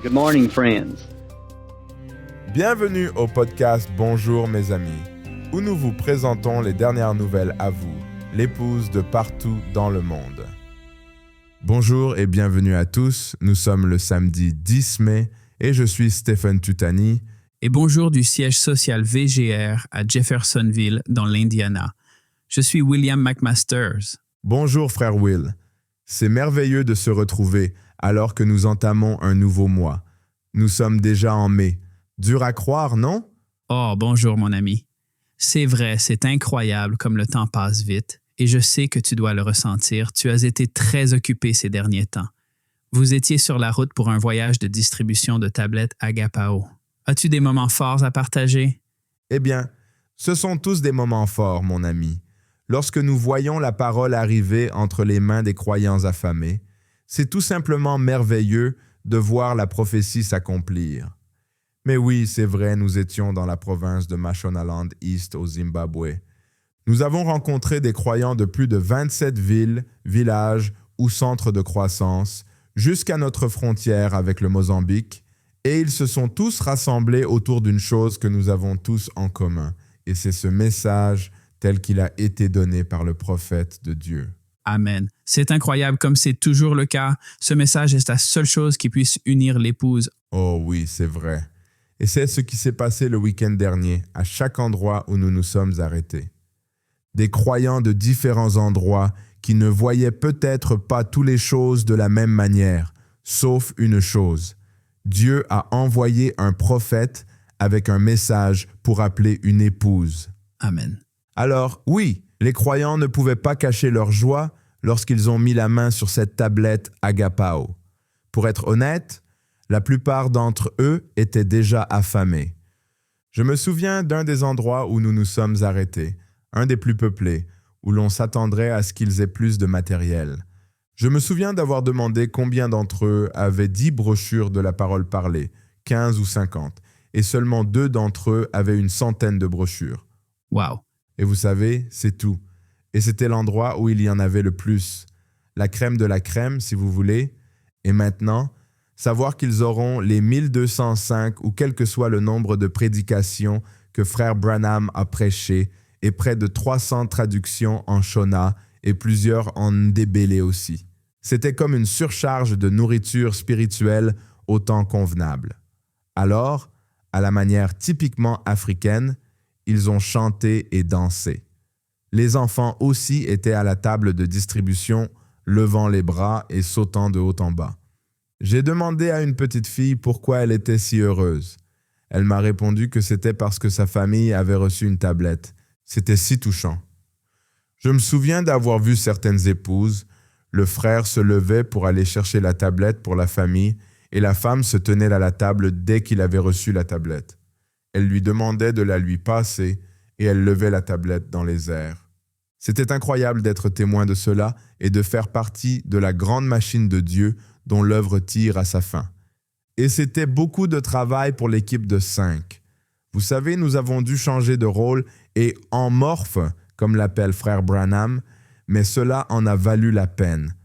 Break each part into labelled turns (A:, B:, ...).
A: Good morning, friends.
B: Bienvenue au podcast Bonjour mes amis, où nous vous présentons les dernières nouvelles à vous, l'épouse de partout dans le monde. Bonjour et bienvenue à tous, nous sommes le samedi 10 mai et je suis Stephen Tutani.
C: Et bonjour du siège social VGR à Jeffersonville dans l'Indiana. Je suis William McMasters.
B: Bonjour frère Will, c'est merveilleux de se retrouver alors que nous entamons un nouveau mois. Nous sommes déjà en mai. Dur à croire, non?
C: Oh, bonjour mon ami. C'est vrai, c'est incroyable comme le temps passe vite, et je sais que tu dois le ressentir. Tu as été très occupé ces derniers temps. Vous étiez sur la route pour un voyage de distribution de tablettes Agapao. As-tu des moments forts à partager?
B: Eh bien, ce sont tous des moments forts, mon ami. Lorsque nous voyons la parole arriver entre les mains des croyants affamés, c'est tout simplement merveilleux de voir la prophétie s'accomplir. Mais oui, c'est vrai, nous étions dans la province de Mashonaland East au Zimbabwe. Nous avons rencontré des croyants de plus de 27 villes, villages ou centres de croissance, jusqu'à notre frontière avec le Mozambique, et ils se sont tous rassemblés autour d'une chose que nous avons tous en commun, et c'est ce message tel qu'il a été donné par le prophète de Dieu.
C: Amen. C'est incroyable comme c'est toujours le cas. Ce message est la seule chose qui puisse unir l'épouse.
B: Oh oui, c'est vrai. Et c'est ce qui s'est passé le week-end dernier, à chaque endroit où nous nous sommes arrêtés. Des croyants de différents endroits qui ne voyaient peut-être pas toutes les choses de la même manière, sauf une chose. Dieu a envoyé un prophète avec un message pour appeler une épouse.
C: Amen.
B: Alors, oui, les croyants ne pouvaient pas cacher leur joie lorsqu'ils ont mis la main sur cette tablette Agapao. Pour être honnête, la plupart d'entre eux étaient déjà affamés. Je me souviens d'un des endroits où nous nous sommes arrêtés, un des plus peuplés, où l'on s'attendrait à ce qu'ils aient plus de matériel. Je me souviens d'avoir demandé combien d'entre eux avaient 10 brochures de la parole parlée, 15 ou 50, et seulement 2 d'entre eux avaient une centaine de brochures.
C: Wow.
B: Et vous savez, c'est tout. Et c'était l'endroit où il y en avait le plus. La crème de la crème, si vous voulez. Et maintenant, savoir qu'ils auront les 1205 ou quel que soit le nombre de prédications que frère Branham a prêchées et près de 300 traductions en Shona et plusieurs en Ndebele aussi. C'était comme une surcharge de nourriture spirituelle au temps convenable. Alors, à la manière typiquement africaine, ils ont chanté et dansé. Les enfants aussi étaient à la table de distribution, levant les bras et sautant de haut en bas. J'ai demandé à une petite fille pourquoi elle était si heureuse. Elle m'a répondu que c'était parce que sa famille avait reçu une tablette. C'était si touchant. Je me souviens d'avoir vu certaines épouses. Le frère se levait pour aller chercher la tablette pour la famille et la femme se tenait à la table dès qu'il avait reçu la tablette. Elle lui demandait de la lui passer et elle levait la tablette dans les airs. C'était incroyable d'être témoin de cela et de faire partie de la grande machine de Dieu dont l'œuvre tire à sa fin. Et c'était beaucoup de travail pour l'équipe de 5. Vous savez, nous avons dû changer de rôle et en morphe, comme l'appelle frère Branham, mais cela en a valu la peine.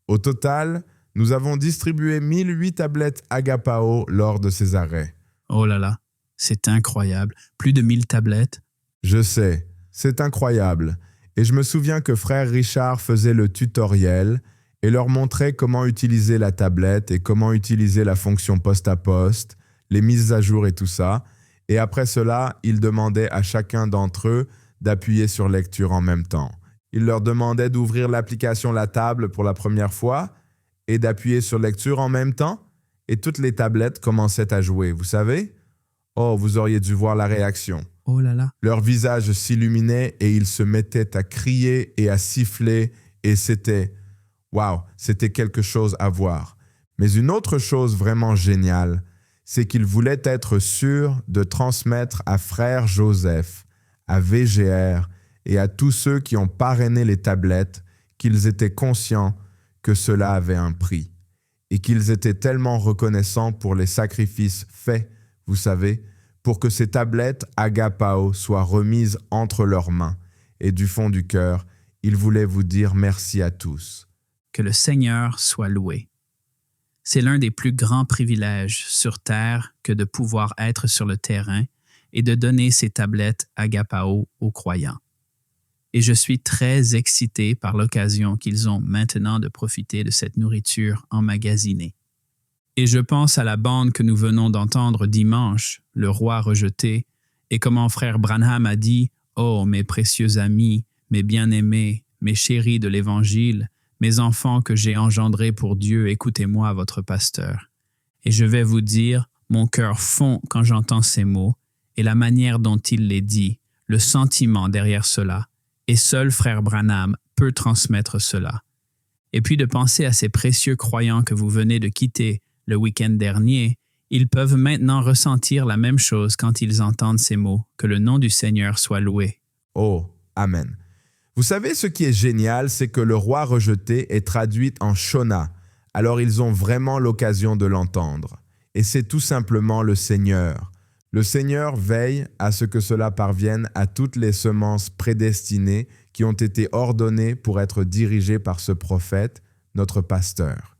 B: Au total, nous avons distribué 1008 tablettes Agapao lors de ces arrêts.
C: Oh là là, c'est incroyable. Plus de 1000 tablettes.
B: Je sais, c'est incroyable. Et je me souviens que frère Richard faisait le tutoriel et leur montrait comment utiliser la tablette et comment utiliser la fonction poste à poste, les mises à jour et tout ça. Et après cela, il demandait à chacun d'entre eux d'appuyer sur lecture en même temps. Il leur demandait d'ouvrir l'application La Table pour la première fois et d'appuyer sur lecture en même temps. Et toutes les tablettes commençaient à jouer, vous savez? Oh, vous auriez dû voir la réaction.
C: Oh là là.
B: Leur visage s'illuminait et ils se mettaient à crier et à siffler et c'était quelque chose à voir. Mais une autre chose vraiment géniale, c'est qu'ils voulaient être sûrs de transmettre à frère Joseph, à VGR et à tous ceux qui ont parrainé les tablettes qu'ils étaient conscients que cela avait un prix et qu'ils étaient tellement reconnaissants pour les sacrifices faits, vous savez, pour que ces tablettes Agapao soient remises entre leurs mains. Et du fond du cœur, ils voulaient vous dire merci à tous.
C: Que le Seigneur soit loué. C'est l'un des plus grands privilèges sur Terre que de pouvoir être sur le terrain et de donner ces tablettes Agapao aux croyants. Et je suis très excité par l'occasion qu'ils ont maintenant de profiter de cette nourriture emmagasinée. Et je pense à la bande que nous venons d'entendre dimanche, Le Roi rejeté, et comment frère Branham a dit « Oh, mes précieux amis, mes bien-aimés, mes chéris de l'Évangile, mes enfants que j'ai engendrés pour Dieu, écoutez-moi, votre pasteur. » Et je vais vous dire, mon cœur fond quand j'entends ces mots, et la manière dont il les dit, le sentiment derrière cela, et seul frère Branham peut transmettre cela. Et puis de penser à ces précieux croyants que vous venez de quitter le week-end dernier, ils peuvent maintenant ressentir la même chose quand ils entendent ces mots, que le nom du Seigneur soit loué.
B: Oh, Amen. Vous savez, ce qui est génial, c'est que Le Roi rejeté est traduit en Shona, alors ils ont vraiment l'occasion de l'entendre. Et c'est tout simplement le Seigneur. Le Seigneur veille à ce que cela parvienne à toutes les semences prédestinées qui ont été ordonnées pour être dirigées par ce prophète, notre pasteur.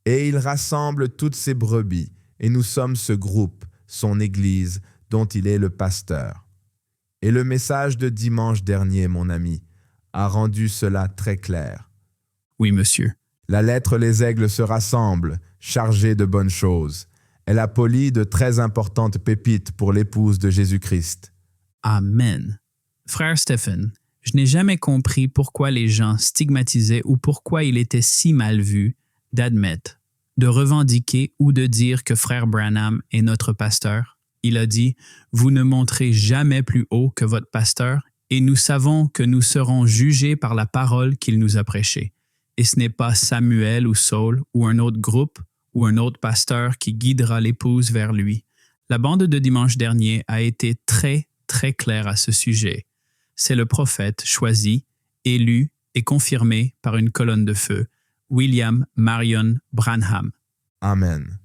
B: Et il rassemble toutes ses brebis, et nous sommes ce groupe, son Église, dont il est le pasteur. Et le message de dimanche dernier, mon ami, a rendu cela très clair.
C: Oui, monsieur.
B: La lettre Les Aigles se rassemble, chargée de bonnes choses. Elle a poli de très importantes pépites pour l'épouse de Jésus-Christ.
C: Amen. Frère Stephen, je n'ai jamais compris pourquoi les gens stigmatisaient ou pourquoi il était si mal vu d'admettre, de revendiquer ou de dire que frère Branham est notre pasteur. Il a dit « Vous ne monterez jamais plus haut que votre pasteur et nous savons que nous serons jugés par la parole qu'il nous a prêchée. Et ce n'est pas Samuel ou Saul ou un autre groupe ou un autre pasteur qui guidera l'épouse vers lui. » La bande de dimanche dernier a été très, très claire à ce sujet. C'est le prophète choisi, élu et confirmé par une colonne de feu, William Marion Branham.
B: Amen.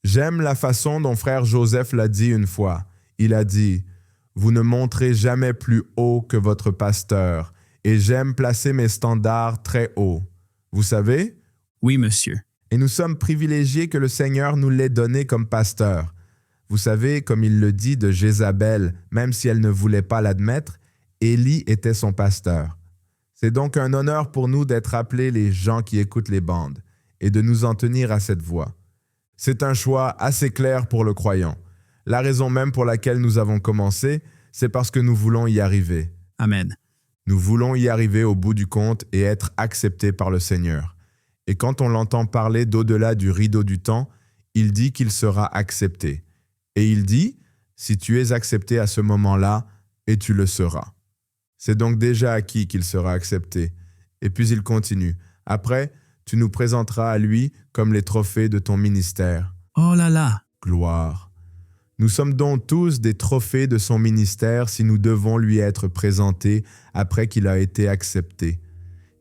B: J'aime la façon dont frère Joseph l'a dit une fois. Il a dit « Vous ne monterez jamais plus haut que votre pasteur, et j'aime placer mes standards très haut. » Vous savez?
C: Oui, monsieur.
B: Et nous sommes privilégiés que le Seigneur nous l'ait donné comme pasteur. Vous savez, comme il le dit de Jézabel, même si elle ne voulait pas l'admettre, Élie était son pasteur. C'est donc un honneur pour nous d'être appelés les gens qui écoutent les bandes et de nous en tenir à cette voie. C'est un choix assez clair pour le croyant. La raison même pour laquelle nous avons commencé, c'est parce que nous voulons y arriver.
C: Amen.
B: Nous voulons y arriver au bout du compte et être acceptés par le Seigneur. Et quand on l'entend parler d'au-delà du rideau du temps, il dit qu'il sera accepté. Et il dit, si tu es accepté à ce moment-là, et tu le seras. C'est donc déjà acquis qu'il sera accepté. Et puis il continue. Après, tu nous présenteras à lui comme les trophées de ton ministère.
C: Oh là là!
B: Gloire. Nous sommes donc tous des trophées de son ministère si nous devons lui être présentés après qu'il a été accepté.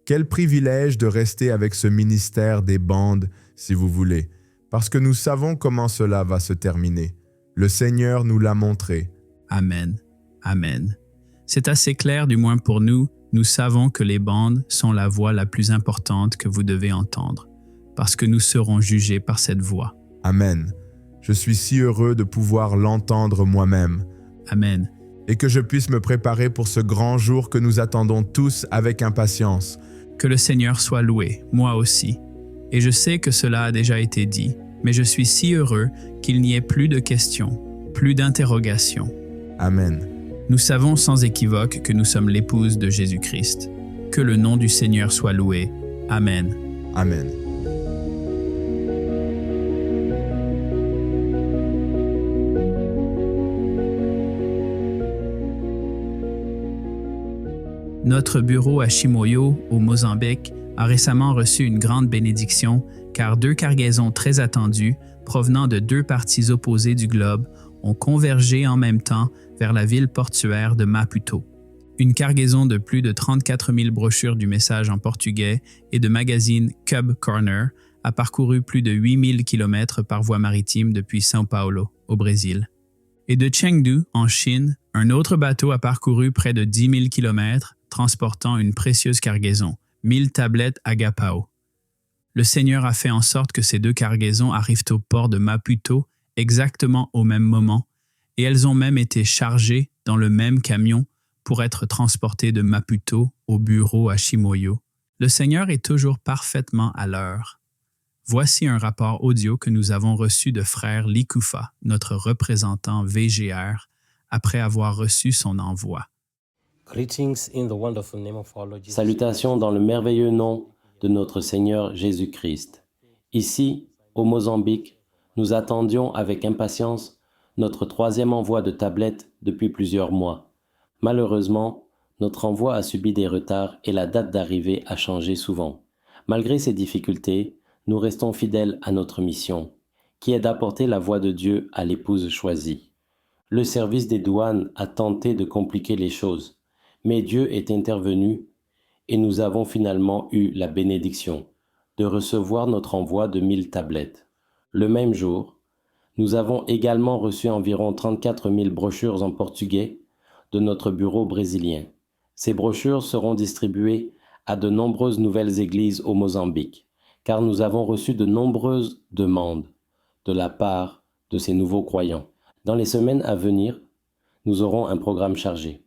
B: Quel privilège de rester avec ce ministère des bandes, si vous voulez, parce que nous savons comment cela va se terminer. Le Seigneur nous l'a montré.
C: Amen. Amen. C'est assez clair, du moins pour nous. Nous savons que les bandes sont la voix la plus importante que vous devez entendre, parce que nous serons jugés par cette voix.
B: Amen. Je suis si heureux de pouvoir l'entendre moi-même.
C: Amen.
B: Et que je puisse me préparer pour ce grand jour que nous attendons tous avec impatience.
C: Que le Seigneur soit loué, moi aussi. Et je sais que cela a déjà été dit, mais je suis si heureux qu'il n'y ait plus de questions, plus d'interrogations.
B: Amen.
C: Nous savons sans équivoque que nous sommes l'épouse de Jésus-Christ. Que le nom du Seigneur soit loué. Amen.
B: Amen.
C: Notre bureau à Chimoio, au Mozambique, a récemment reçu une grande bénédiction car 2 cargaisons très attendues, provenant de 2 parties opposées du globe, ont convergé en même temps vers la ville portuaire de Maputo. Une cargaison de plus de 34 000 brochures du message en portugais et de magazine Cub Corner a parcouru plus de 8 000 km par voie maritime depuis São Paulo, au Brésil. Et de Chengdu, en Chine, un autre bateau a parcouru près de 10 000 km, transportant une précieuse cargaison, 1000 tablettes Agapao. Le Seigneur a fait en sorte que ces 2 cargaisons arrivent au port de Maputo exactement au même moment, et elles ont même été chargées dans le même camion pour être transportées de Maputo au bureau à Chimoio. Le Seigneur est toujours parfaitement à l'heure. Voici un rapport audio que nous avons reçu de frère Likoufa, notre représentant VGR, après avoir reçu son envoi.
A: Salutations dans le merveilleux nom de notre Seigneur Jésus-Christ. Ici, au Mozambique, nous attendions avec impatience notre 3e envoi de tablettes depuis plusieurs mois. Malheureusement, notre envoi a subi des retards et la date d'arrivée a changé souvent. Malgré ces difficultés, nous restons fidèles à notre mission, qui est d'apporter la voix de Dieu à l'épouse choisie. Le service des douanes a tenté de compliquer les choses, mais Dieu est intervenu et nous avons finalement eu la bénédiction de recevoir notre envoi de 1000 tablettes. Le même jour, nous avons également reçu environ 34 000 brochures en portugais de notre bureau brésilien. Ces brochures seront distribuées à de nombreuses nouvelles églises au Mozambique, car nous avons reçu de nombreuses demandes de la part de ces nouveaux croyants. Dans les semaines à venir, nous aurons un programme chargé.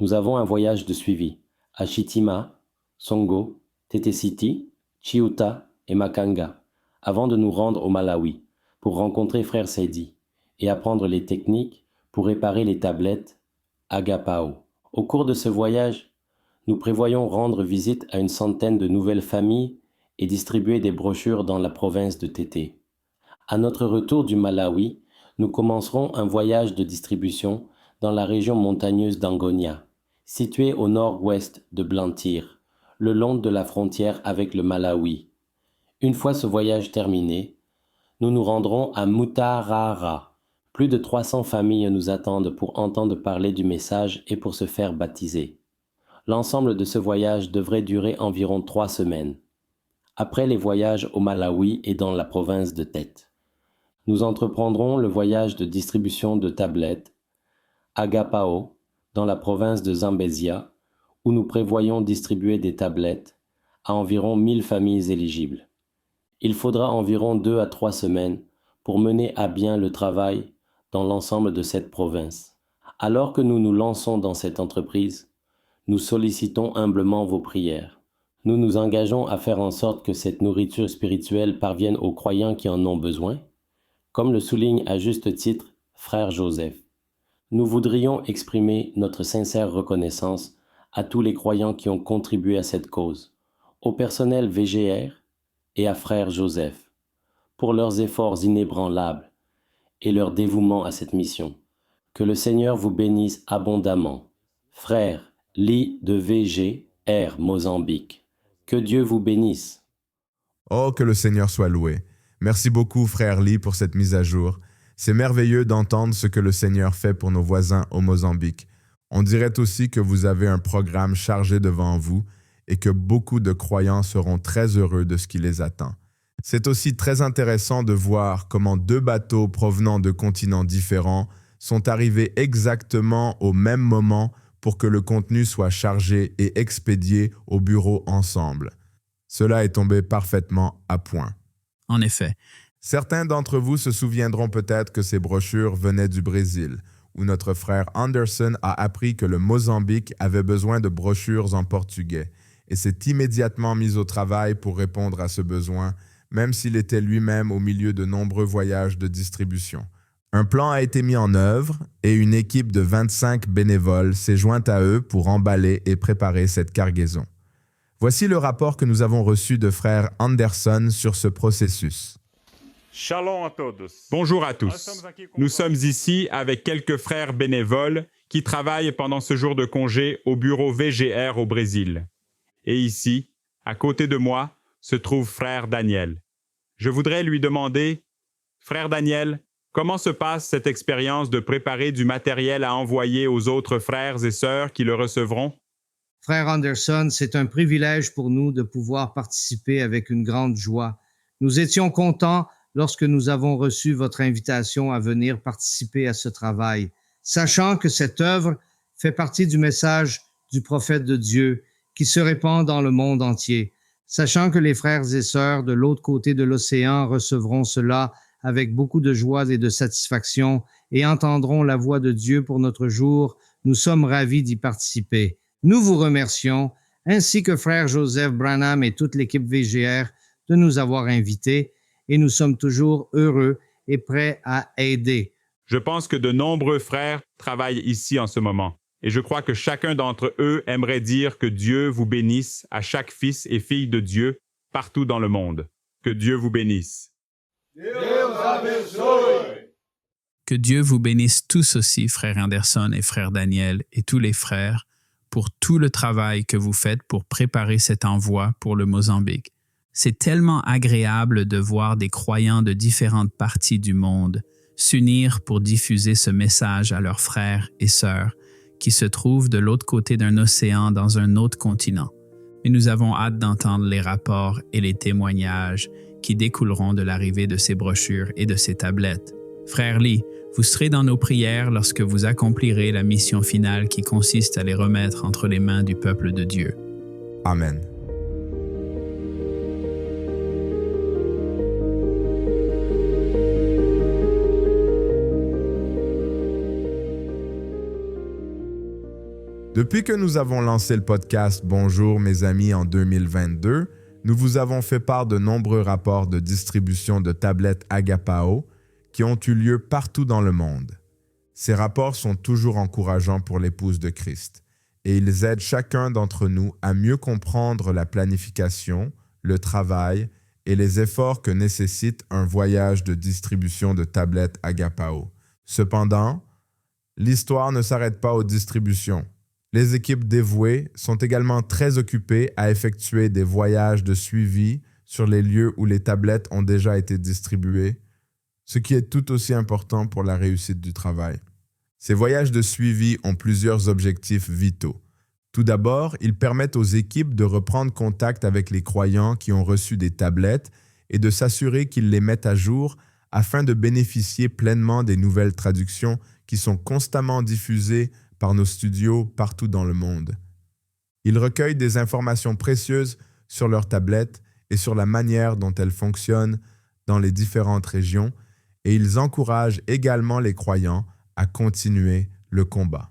A: Nous avons un voyage de suivi à Chitima, Songo, Tete City, Chiuta et Makanga, avant de nous rendre au Malawi pour rencontrer Frère Seydi et apprendre les techniques pour réparer les tablettes Agapao. Au cours de ce voyage, nous prévoyons rendre visite à une centaine de nouvelles familles et distribuer des brochures dans la province de Tete. À notre retour du Malawi, nous commencerons un voyage de distribution dans la région montagneuse d'Angonia, située au nord-ouest de Blantyre, le long de la frontière avec le Malawi. Une fois ce voyage terminé, nous nous rendrons à Mutarara. Plus de 300 familles nous attendent pour entendre parler du message et pour se faire baptiser. L'ensemble de ce voyage devrait durer environ 3 semaines. Après les voyages au Malawi et dans la province de Tete, nous entreprendrons le voyage de distribution de tablettes Agapao dans la province de Zambézia, où nous prévoyons distribuer des tablettes à environ 1000 familles éligibles. Il faudra environ 2 à 3 semaines pour mener à bien le travail dans l'ensemble de cette province. Alors que nous nous lançons dans cette entreprise, nous sollicitons humblement vos prières. Nous nous engageons à faire en sorte que cette nourriture spirituelle parvienne aux croyants qui en ont besoin, comme le souligne à juste titre Frère Joseph. Nous voudrions exprimer notre sincère reconnaissance à tous les croyants qui ont contribué à cette cause, au personnel VGR et à Frère Joseph, pour leurs efforts inébranlables et leur dévouement à cette mission. Que le Seigneur vous bénisse abondamment. Frère Lee de VGR Mozambique. Que Dieu vous bénisse.
B: Oh, que le Seigneur soit loué. Merci beaucoup, frère Lee, pour cette mise à jour. C'est merveilleux d'entendre ce que le Seigneur fait pour nos voisins au Mozambique. On dirait aussi que vous avez un programme chargé devant vous et que beaucoup de croyants seront très heureux de ce qui les attend. C'est aussi très intéressant de voir comment 2 bateaux provenant de continents différents sont arrivés exactement au même moment pour que le contenu soit chargé et expédié au bureau ensemble. Cela est tombé parfaitement à point.
C: En effet,
B: certains d'entre vous se souviendront peut-être que ces brochures venaient du Brésil, où notre frère Anderson a appris que le Mozambique avait besoin de brochures en portugais et s'est immédiatement mis au travail pour répondre à ce besoin, même s'il était lui-même au milieu de nombreux voyages de distribution. Un plan a été mis en œuvre et une équipe de 25 bénévoles s'est jointe à eux pour emballer et préparer cette cargaison. Voici le rapport que nous avons reçu de frère Anderson sur ce processus.
D: Bonjour à tous. Nous sommes ici avec quelques frères bénévoles qui travaillent pendant ce jour de congé au bureau VGR au Brésil. Et ici, à côté de moi, se trouve frère Daniel. Je voudrais lui demander, frère Daniel, comment se passe cette expérience de préparer du matériel à envoyer aux autres frères et sœurs qui le recevront?
E: Frère Anderson, c'est un privilège pour nous de pouvoir participer avec une grande joie. Nous étions contents lorsque nous avons reçu votre invitation à venir participer à ce travail, sachant que cette œuvre fait partie du message du prophète de Dieu qui se répand dans le monde entier. sachant que les frères et sœurs de l'autre côté de l'océan recevront cela avec beaucoup de joie et de satisfaction et entendront la voix de Dieu pour notre jour. Nous sommes ravis d'y participer. Nous vous remercions, ainsi que frère Joseph Branham et toute l'équipe VGR, de nous avoir invités, et nous sommes toujours heureux et prêts à aider.
D: Je pense que de nombreux frères travaillent ici en ce moment, et je crois que chacun d'entre eux aimerait dire que Dieu vous bénisse à chaque fils et fille de Dieu partout dans le monde. Que Dieu vous bénisse.
C: Que Dieu vous bénisse tous aussi, frère Anderson et frère Daniel, et tous les frères, pour tout le travail que vous faites pour préparer cet envoi pour le Mozambique. C'est tellement agréable de voir des croyants de différentes parties du monde s'unir pour diffuser ce message à leurs frères et sœurs qui se trouvent de l'autre côté d'un océan dans un autre continent. Et nous avons hâte d'entendre les rapports et les témoignages qui découleront de l'arrivée de ces brochures et de ces tablettes. Frère Lee, vous serez dans nos prières lorsque vous accomplirez la mission finale qui consiste à les remettre entre les mains du peuple de Dieu.
B: Amen. Depuis que nous avons lancé le podcast Bonjour mes amis en 2022, nous vous avons fait part de nombreux rapports de distribution de tablettes Agapao qui ont eu lieu partout dans le monde. Ces rapports sont toujours encourageants pour l'épouse de Christ et ils aident chacun d'entre nous à mieux comprendre la planification, le travail et les efforts que nécessite un voyage de distribution de tablettes Agapao. Cependant, l'histoire ne s'arrête pas aux distributions. Les équipes dévouées sont également très occupées à effectuer des voyages de suivi sur les lieux où les tablettes ont déjà été distribuées, ce qui est tout aussi important pour la réussite du travail. Ces voyages de suivi ont plusieurs objectifs vitaux. Tout d'abord, ils permettent aux équipes de reprendre contact avec les croyants qui ont reçu des tablettes et de s'assurer qu'ils les mettent à jour afin de bénéficier pleinement des nouvelles traductions qui sont constamment diffusées par nos studios partout dans le monde. Ils recueillent des informations précieuses sur leurs tablettes et sur la manière dont elles fonctionnent dans les différentes régions et ils encouragent également les croyants à continuer le combat.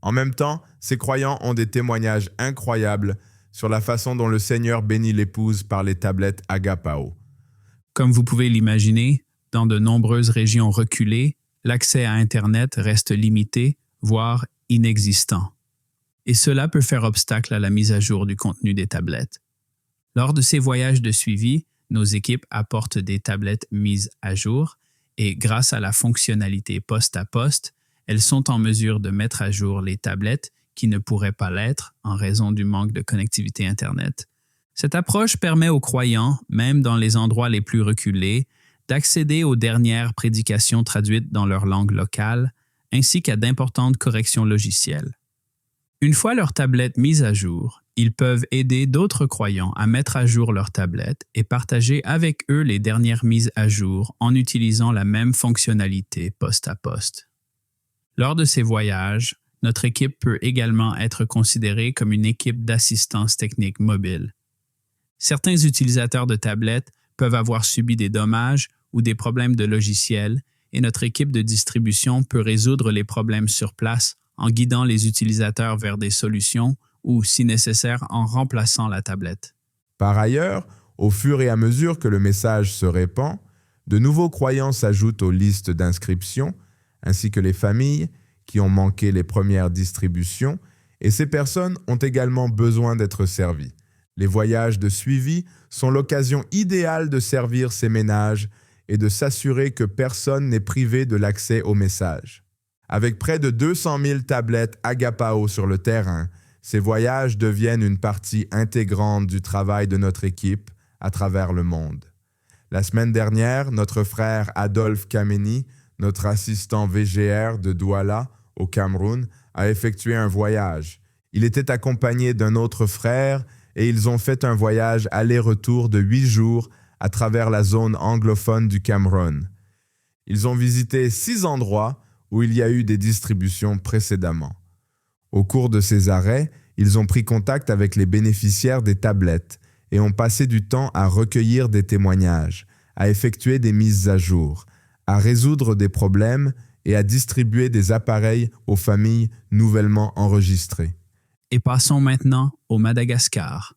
B: En même temps, ces croyants ont des témoignages incroyables sur la façon dont le Seigneur bénit l'épouse par les tablettes Agapao.
C: Comme vous pouvez l'imaginer, dans de nombreuses régions reculées, l'accès à Internet reste limité, voire inexistant. Et cela peut faire obstacle à la mise à jour du contenu des tablettes. Lors de ces voyages de suivi, nos équipes apportent des tablettes mises à jour et grâce à la fonctionnalité poste à poste, elles sont en mesure de mettre à jour les tablettes qui ne pourraient pas l'être en raison du manque de connectivité Internet. Cette approche permet aux croyants, même dans les endroits les plus reculés, d'accéder aux dernières prédications traduites dans leur langue locale, ainsi qu'à d'importantes corrections logicielles. Une fois leurs tablettes mises à jour, ils peuvent aider d'autres croyants à mettre à jour leurs tablettes et partager avec eux les dernières mises à jour en utilisant la même fonctionnalité poste à poste. Lors de ces voyages, notre équipe peut également être considérée comme une équipe d'assistance technique mobile. Certains utilisateurs de tablettes peuvent avoir subi des dommages ou des problèmes de logiciel et notre équipe de distribution peut résoudre les problèmes sur place en guidant les utilisateurs vers des solutions ou, si nécessaire, en remplaçant la tablette.
B: Par ailleurs, au fur et à mesure que le message se répand, de nouveaux croyants s'ajoutent aux listes d'inscription, ainsi que les familles qui ont manqué les premières distributions, et ces personnes ont également besoin d'être servies. Les voyages de suivi sont l'occasion idéale de servir ces ménages et de s'assurer que personne n'est privé de l'accès au message. Avec près de 200 000 tablettes Agapao sur le terrain, ces voyages deviennent une partie intégrante du travail de notre équipe à travers le monde. La semaine dernière, notre frère Adolphe Kameni, notre assistant VGR de Douala, au Cameroun, a effectué un voyage. Il était accompagné d'un autre frère et ils ont fait un voyage aller-retour de 8 jours à travers la zone anglophone du Cameroun. Ils ont visité 6 endroits où il y a eu des distributions précédemment. Au cours de ces arrêts, ils ont pris contact avec les bénéficiaires des tablettes et ont passé du temps à recueillir des témoignages, à effectuer des mises à jour, à résoudre des problèmes et à distribuer des appareils aux familles nouvellement enregistrées.
C: Et passons maintenant au Madagascar.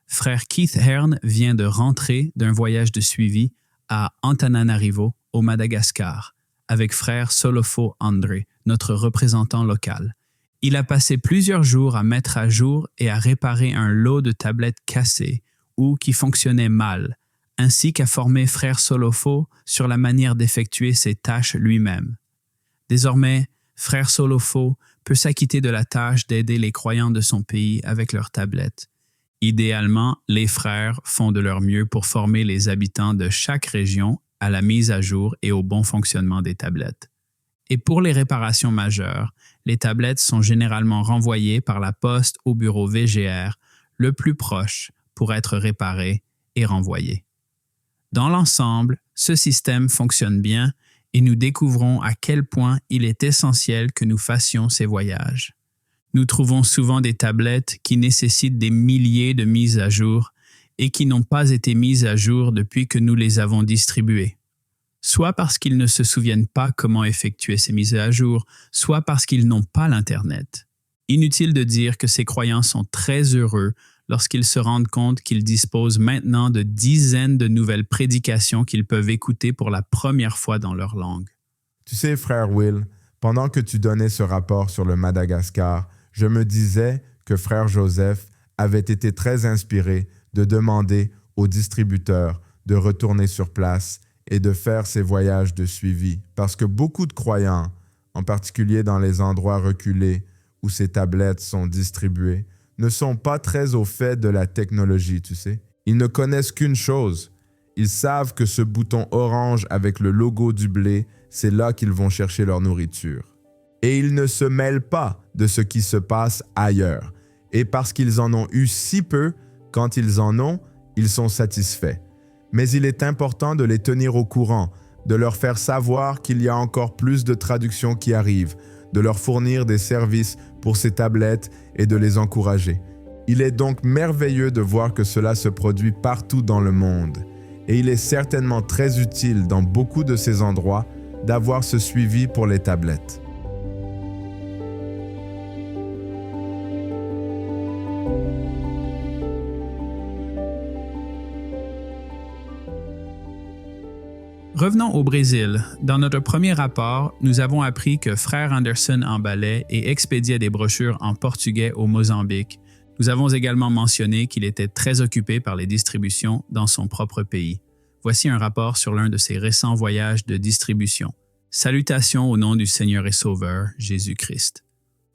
C: Frère Keith Hearn vient de rentrer d'un voyage de suivi à Antananarivo, au Madagascar, avec frère Solofo André, notre représentant local. Il a passé plusieurs jours à mettre à jour et à réparer un lot de tablettes cassées ou qui fonctionnaient mal, ainsi qu'à former frère Solofo sur la manière d'effectuer ses tâches lui-même. Désormais, frère Solofo peut s'acquitter de la tâche d'aider les croyants de son pays avec leurs tablettes. Idéalement, les frères font de leur mieux pour former les habitants de chaque région à la mise à jour et au bon fonctionnement des tablettes. Et pour les réparations majeures, les tablettes sont généralement renvoyées par la poste au bureau VGR le plus proche pour être réparées et renvoyées. Dans l'ensemble, ce système fonctionne bien et nous découvrons à quel point il est essentiel que nous fassions ces voyages. Nous trouvons souvent des tablettes qui nécessitent des milliers de mises à jour et qui n'ont pas été mises à jour depuis que nous les avons distribuées. Soit parce qu'ils ne se souviennent pas comment effectuer ces mises à jour, soit parce qu'ils n'ont pas l'Internet. Inutile de dire que ces croyants sont très heureux lorsqu'ils se rendent compte qu'ils disposent maintenant de dizaines de nouvelles prédications qu'ils peuvent écouter pour la première fois dans leur langue.
B: Tu sais, frère Will, pendant que tu donnais ce rapport sur le Madagascar, je me disais que frère Joseph avait été très inspiré de demander aux distributeurs de retourner sur place et de faire ces voyages de suivi, parce que beaucoup de croyants, en particulier dans les endroits reculés où ces tablettes sont distribuées, ne sont pas très au fait de la technologie, tu sais. Ils ne connaissent qu'une chose. Ils savent que ce bouton orange avec le logo du blé, c'est là qu'ils vont chercher leur nourriture. Et ils ne se mêlent pas de ce qui se passe ailleurs. Et parce qu'ils en ont eu si peu, quand ils en ont, ils sont satisfaits. Mais il est important de les tenir au courant, de leur faire savoir qu'il y a encore plus de traductions qui arrivent, de leur fournir des services pour ces tablettes et de les encourager. Il est donc merveilleux de voir que cela se produit partout dans le monde. Et il est certainement très utile dans beaucoup de ces endroits d'avoir ce suivi pour les tablettes.
C: Revenons au Brésil. Dans notre premier rapport, nous avons appris que frère Anderson emballait et expédiait des brochures en portugais au Mozambique. Nous avons également mentionné qu'il était très occupé par les distributions dans son propre pays. Voici un rapport sur l'un de ses récents voyages de distribution. Salutations au nom du Seigneur et Sauveur, Jésus-Christ.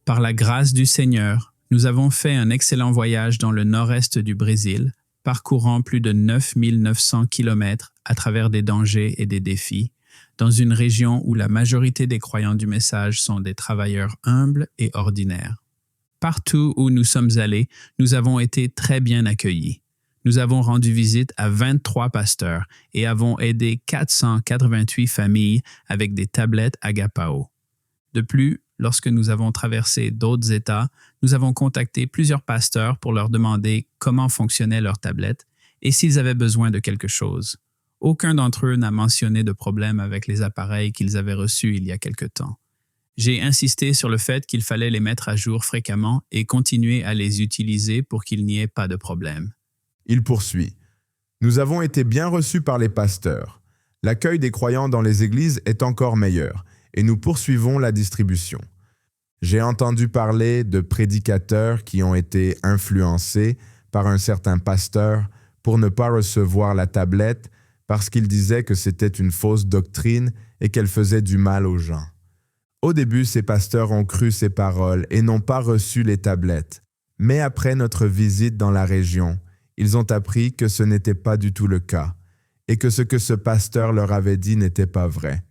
C: Par la grâce du Seigneur, nous avons fait un excellent voyage dans le nord-est du Brésil, parcourant plus de 9900 km à travers des dangers et des défis, dans une région où la majorité des croyants du message sont des travailleurs humbles et ordinaires. Partout où nous sommes allés, nous avons été très bien accueillis. Nous avons rendu visite à 23 pasteurs et avons aidé 488 familles avec des tablettes Agapao. De plus, lorsque nous avons traversé d'autres États, nous avons contacté plusieurs pasteurs pour leur demander comment fonctionnaient leurs tablettes et s'ils avaient besoin de quelque chose. Aucun d'entre eux n'a mentionné de problème avec les appareils qu'ils avaient reçus il y a quelque temps. J'ai insisté sur le fait qu'il fallait les mettre à jour fréquemment et continuer à les utiliser pour qu'il n'y ait pas de problème.
B: Il poursuit. Nous avons été bien reçus par les pasteurs. L'accueil des croyants dans les églises est encore meilleur et nous poursuivons la distribution. J'ai entendu parler de prédicateurs qui ont été influencés par un certain pasteur pour ne pas recevoir la tablette parce qu'il disait que c'était une fausse doctrine et qu'elle faisait du mal aux gens. Au début, ces pasteurs ont cru ces paroles et n'ont pas reçu les tablettes. Mais après notre visite dans la région, ils ont appris que ce n'était pas du tout le cas et que ce que ce pasteur leur avait dit n'était pas vrai.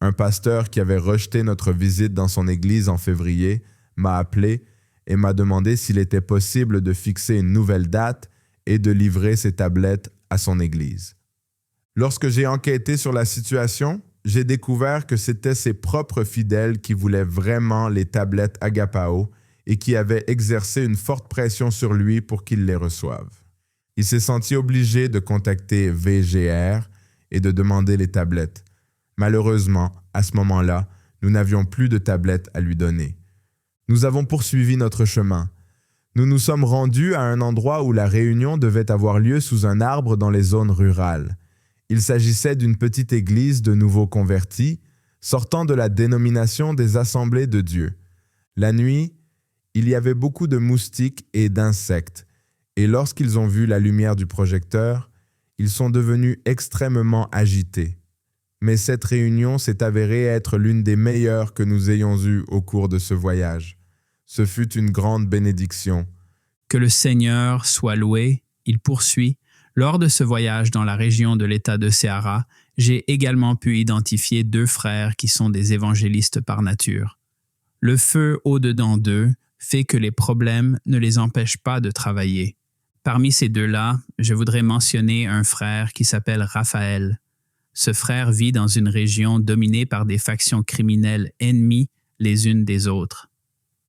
B: Un pasteur qui avait rejeté notre visite dans son église en février m'a appelé et m'a demandé s'il était possible de fixer une nouvelle date et de livrer ces tablettes à son église. Lorsque j'ai enquêté sur la situation, j'ai découvert que c'était ses propres fidèles qui voulaient vraiment les tablettes Agapao et qui avaient exercé une forte pression sur lui pour qu'il les reçoive. Il s'est senti obligé de contacter VGR et de demander les tablettes. Malheureusement, à ce moment-là, nous n'avions plus de tablettes à lui donner. Nous avons poursuivi notre chemin. Nous nous sommes rendus à un endroit où la réunion devait avoir lieu sous un arbre dans les zones rurales. Il s'agissait d'une petite église de nouveaux convertis, sortant de la dénomination des Assemblées de Dieu. La nuit, il y avait beaucoup de moustiques et d'insectes, et lorsqu'ils ont vu la lumière du projecteur, ils sont devenus extrêmement agités. Mais cette réunion s'est avérée être l'une des meilleures que nous ayons eues au cours de ce voyage. Ce fut une grande bénédiction.
C: Que le Seigneur soit loué, il poursuit. Lors de ce voyage dans la région de l'État de Ceará, j'ai également pu identifier 2 frères qui sont des évangélistes par nature. Le feu au-dedans d'eux fait que les problèmes ne les empêchent pas de travailler. Parmi ces 2-là, je voudrais mentionner un frère qui s'appelle Raphaël. Ce frère vit dans une région dominée par des factions criminelles ennemies les unes des autres.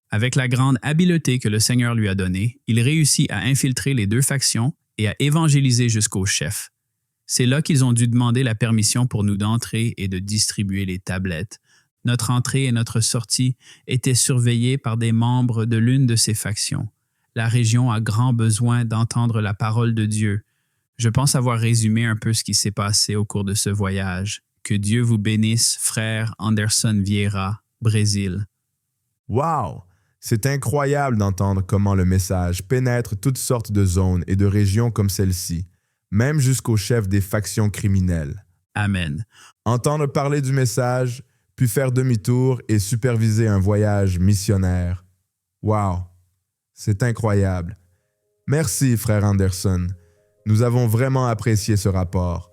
C: Avec la grande habileté que le Seigneur lui a donnée, il réussit à infiltrer les 2 factions et à évangéliser jusqu'au chef. C'est là qu'ils ont dû demander la permission pour nous d'entrer et de distribuer les tablettes. Notre entrée et notre sortie étaient surveillées par des membres de l'une de ces factions. La région a grand besoin d'entendre la parole de Dieu. Je pense avoir résumé un peu ce qui s'est passé au cours de ce voyage. Que Dieu vous bénisse, frère Anderson Vieira, Brésil.
B: Wow! C'est incroyable d'entendre comment le message pénètre toutes sortes de zones et de régions comme celle-ci, même jusqu'au chef des factions criminelles.
C: Amen.
B: Entendre parler du message, puis faire demi-tour et superviser un voyage missionnaire. Wow! C'est incroyable. Merci, frère Anderson. Nous avons vraiment apprécié ce rapport.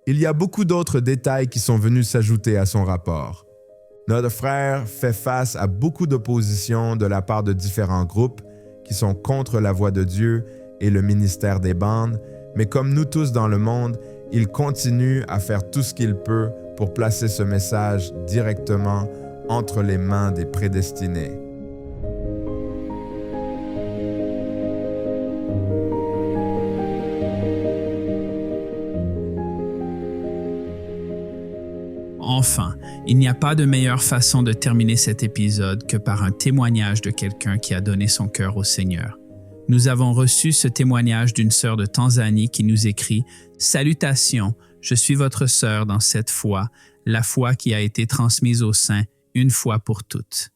B: Il y a beaucoup d'autres détails qui sont venus s'ajouter à son rapport. Notre frère fait face à beaucoup d'opposition de la part de différents groupes qui sont contre la voix de Dieu et le ministère des bandes, mais comme nous tous dans le monde, il continue à faire tout ce qu'il peut pour placer ce message directement entre les mains des prédestinés.
C: Enfin, il n'y a pas de meilleure façon de terminer cet épisode que par un témoignage de quelqu'un qui a donné son cœur au Seigneur. Nous avons reçu ce témoignage d'une sœur de Tanzanie qui nous écrit « Salutations, je suis votre sœur dans cette foi, la foi qui a été transmise aux saints une fois pour toutes. »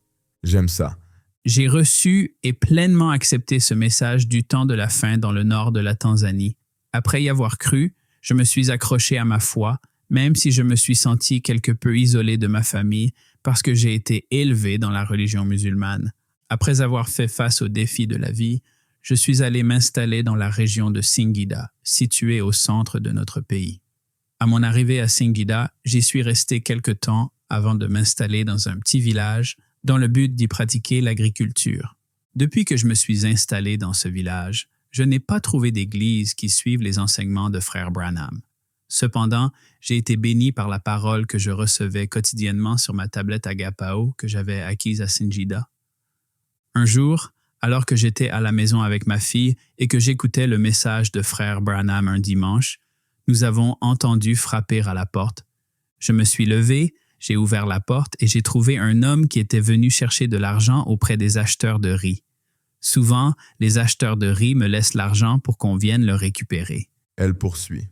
B: J'aime ça.
C: J'ai reçu et pleinement accepté ce message du temps de la fin dans le nord de la Tanzanie. Après y avoir cru, je me suis accroché à ma foi, même si je me suis senti quelque peu isolé de ma famille parce que j'ai été élevé dans la religion musulmane. Après avoir fait face aux défis de la vie, je suis allé m'installer dans la région de Singida, située au centre de notre pays. À mon arrivée à Singida, j'y suis resté quelque temps avant de m'installer dans un petit village dans le but d'y pratiquer l'agriculture. Depuis que je me suis installé dans ce village, je n'ai pas trouvé d'église qui suive les enseignements de Frère Branham. Cependant, j'ai été béni par la parole que je recevais quotidiennement sur ma tablette Agapao que j'avais acquise à Singida. Un jour, alors que j'étais à la maison avec ma fille et que j'écoutais le message de Frère Branham un dimanche, nous avons entendu frapper à la porte. Je me suis levé, j'ai ouvert la porte et j'ai trouvé un homme qui était venu chercher de l'argent auprès des acheteurs de riz. Souvent, les acheteurs de riz me laissent l'argent pour qu'on vienne le récupérer.
B: Elle poursuit.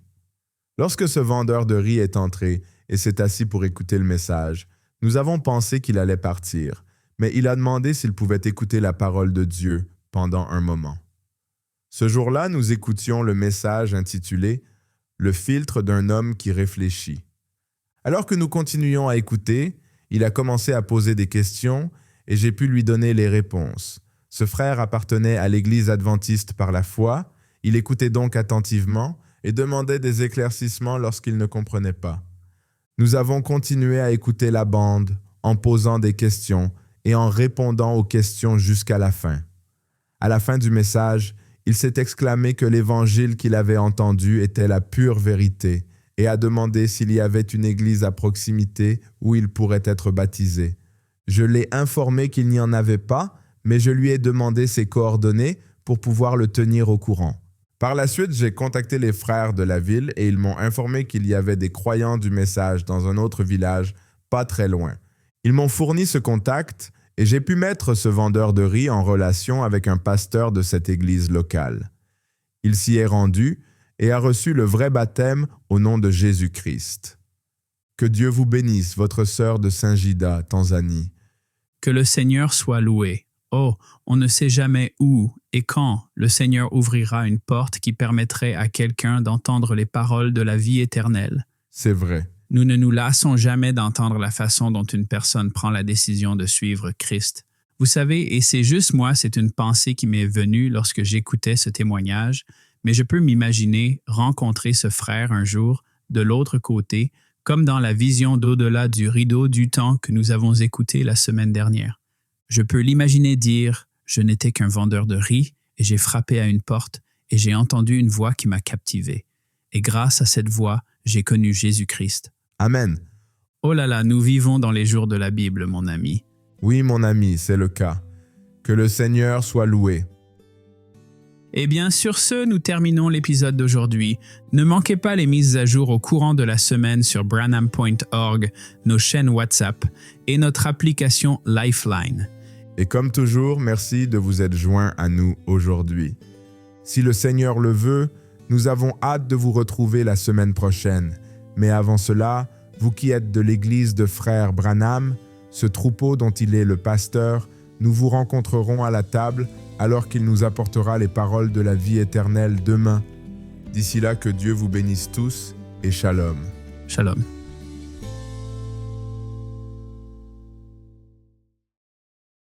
B: Lorsque ce vendeur de riz est entré et s'est assis pour écouter le message, nous avons pensé qu'il allait partir, mais il a demandé s'il pouvait écouter la parole de Dieu pendant un moment. Ce jour-là, nous écoutions le message intitulé « Le filtre d'un homme qui réfléchit ». Alors que nous continuions à écouter, il a commencé à poser des questions et j'ai pu lui donner les réponses. Ce frère appartenait à l'Église adventiste par la foi, il écoutait donc attentivement et demandait des éclaircissements lorsqu'il ne comprenait pas. Nous avons continué à écouter la bande en posant des questions et en répondant aux questions jusqu'à la fin. À la fin du message, il s'est exclamé que l'évangile qu'il avait entendu était la pure vérité et a demandé s'il y avait une église à proximité où il pourrait être baptisé. Je l'ai informé qu'il n'y en avait pas, mais je lui ai demandé ses coordonnées pour pouvoir le tenir au courant. Par la suite, j'ai contacté les frères de la ville et ils m'ont informé qu'il y avait des croyants du message dans un autre village, pas très loin. Ils m'ont fourni ce contact et j'ai pu mettre ce vendeur de riz en relation avec un pasteur de cette église locale. Il s'y est rendu et a reçu le vrai baptême au nom de Jésus-Christ. Que Dieu vous bénisse, votre sœur de Saint-Gida, Tanzanie.
C: Que le Seigneur soit loué. Oh, on ne sait jamais où et quand le Seigneur ouvrira une porte qui permettrait à quelqu'un d'entendre les paroles de la vie éternelle.
B: C'est vrai.
C: Nous ne nous lassons jamais d'entendre la façon dont une personne prend la décision de suivre Christ. Vous savez, et c'est juste moi, c'est une pensée qui m'est venue lorsque j'écoutais ce témoignage, mais je peux m'imaginer rencontrer ce frère un jour, de l'autre côté, comme dans la vision d'au-delà du rideau du temps que nous avons écouté la semaine dernière. Je peux l'imaginer dire « Je n'étais qu'un vendeur de riz et j'ai frappé à une porte et j'ai entendu une voix qui m'a captivé. Et grâce à cette voix, j'ai connu Jésus-Christ. »
B: Amen.
C: Oh là là, nous vivons dans les jours de la Bible, mon ami.
B: Oui, mon ami, c'est le cas. Que le Seigneur soit loué.
C: Et bien, sur ce, nous terminons l'épisode d'aujourd'hui. Ne manquez pas les mises à jour au courant de la semaine sur branham.org, nos chaînes WhatsApp et notre application Lifeline.
B: Et comme toujours, merci de vous être joints à nous aujourd'hui. Si le Seigneur le veut, nous avons hâte de vous retrouver la semaine prochaine. Mais avant cela, vous qui êtes de l'église de Frère Branham, ce troupeau dont il est le pasteur, nous vous rencontrerons à la table alors qu'il nous apportera les paroles de la vie éternelle demain. D'ici là, que Dieu vous bénisse tous et shalom.
C: Shalom.